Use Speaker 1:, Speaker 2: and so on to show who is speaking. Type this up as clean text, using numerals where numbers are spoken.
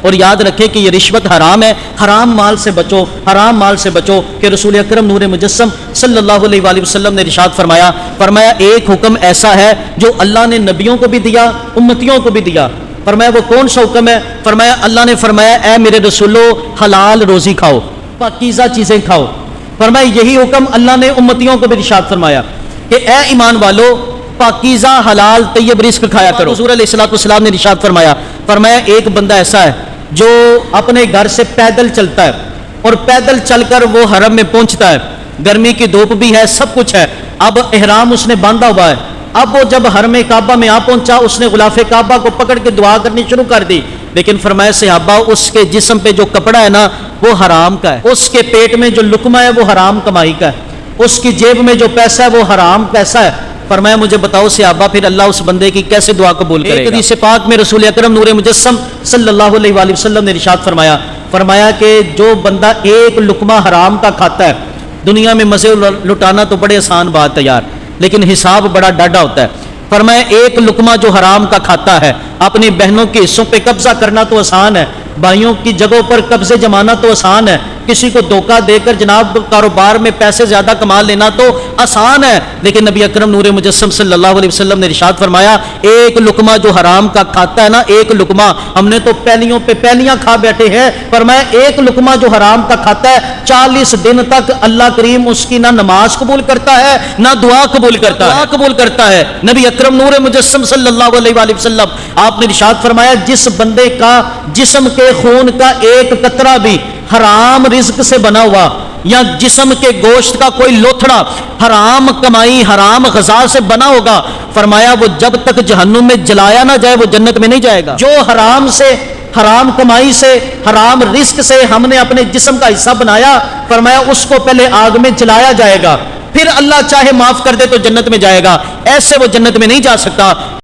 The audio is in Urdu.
Speaker 1: اور یاد رکھے کہ یہ رشوت حرام ہے، حرام مال سے بچو، حرام مال سے بچو، کہ رسول اکرم نور مجسم صلی اللہ علیہ وآلہ وسلم نے ارشاد فرمایا ایک حکم ایسا ہے جو اللہ نے نبیوں کو بھی دیا، امتیوں کو بھی دیا۔ فرمایا وہ کون سا حکم ہے؟ فرمایا اللہ نے فرمایا اے میرے رسولو حلال روزی کھاؤ، پاکیزہ چیزیں کھاؤ۔ فرمایا یہی حکم اللہ نے امتیوں کو بھی ارشاد فرمایا کہ اے ایمان والو پاکیزہ حلال طیب رزق کھایا کرو۔ حضور علیہ الصلوۃ والسلام نے ارشاد فرمایا ایک بندہ ایسا ہے جو اپنے گھر سے پیدل چلتا ہے اور پیدل چل کر وہ حرم میں پہنچتا ہے، گرمی کی دھوپ بھی ہے، سب کچھ ہے، اب احرام اس نے باندھا ہوا ہے، اب وہ جب حرم کعبہ میں آ پہنچا اس نے غلاف کعبہ کو پکڑ کے دعا کرنی شروع کر دی، لیکن فرمایا صحابہ اس کے جسم پہ جو کپڑا ہے نا وہ حرام کا ہے، اس کے پیٹ میں جو لقمہ ہے وہ حرام کمائی کا ہے، اس کی جیب میں جو پیسہ ہے وہ حرام پیسہ ہے۔ فرمایا مجھے بتاؤ صحابہ پھر اللہ اس بندے کی کیسے دعا قبول کرے گا؟ ایک حدیث پاک میں رسول اکرم نور مجسم صلی اللہ علیہ وآلہ وسلم نے ارشاد فرمایا کہ جو بندہ ایک لقمہ حرام کا کھاتا ہے، دنیا میں مزے لٹانا تو بڑے آسان بات ہے یار، لیکن حساب بڑا ڈاڈا ہوتا ہے۔ فرمایا ایک لقمہ جو حرام کا کھاتا ہے، اپنی بہنوں کے حصوں پہ قبضہ کرنا تو آسان ہے، بھائیوں کی جگہوں پر قبضے جمانا تو آسان ہے، کسی کو دھوکہ دے کر جناب کاروبار میں پیسے زیادہ کما لینا تو آسان ہے، لیکن نبی اکرم نور مجسم صلی اللہ علیہ وسلم نے ارشاد فرمایا ایک لقمہ جو حرام کا کھاتا ہے نا، ایک لقمہ، ہم نے تو پہلیوں پہ پہلیاں کھا بیٹھے ہیں، فرمایا ایک لقمہ جو حرام کا کھاتا ہے 40 دن تک اللہ کریم اس کی نہ نماز قبول کرتا ہے نہ دعا قبول کرتا ہے۔ نبی اکرم نور مجسم صلی اللہ علیہ وآلہ وسلم آپ نے ارشاد فرمایا جس بندے کا جسم کے خون کا ایک قطرہ بھی حرام رزق سے بنا ہوا یا جسم کے گوشت کا کوئی لوتھڑا حرام کمائی حرام غذا سے بنا ہوگا، فرمایا وہ جب تک جہنم میں جلایا نہ جائے وہ جنت میں نہیں جائے گا۔ جو حرام سے، حرام کمائی سے، حرام رزق سے ہم نے اپنے جسم کا حصہ بنایا، فرمایا اس کو پہلے آگ میں جلایا جائے گا، پھر اللہ چاہے معاف کر دے تو جنت میں جائے گا، ایسے وہ جنت میں نہیں جا سکتا۔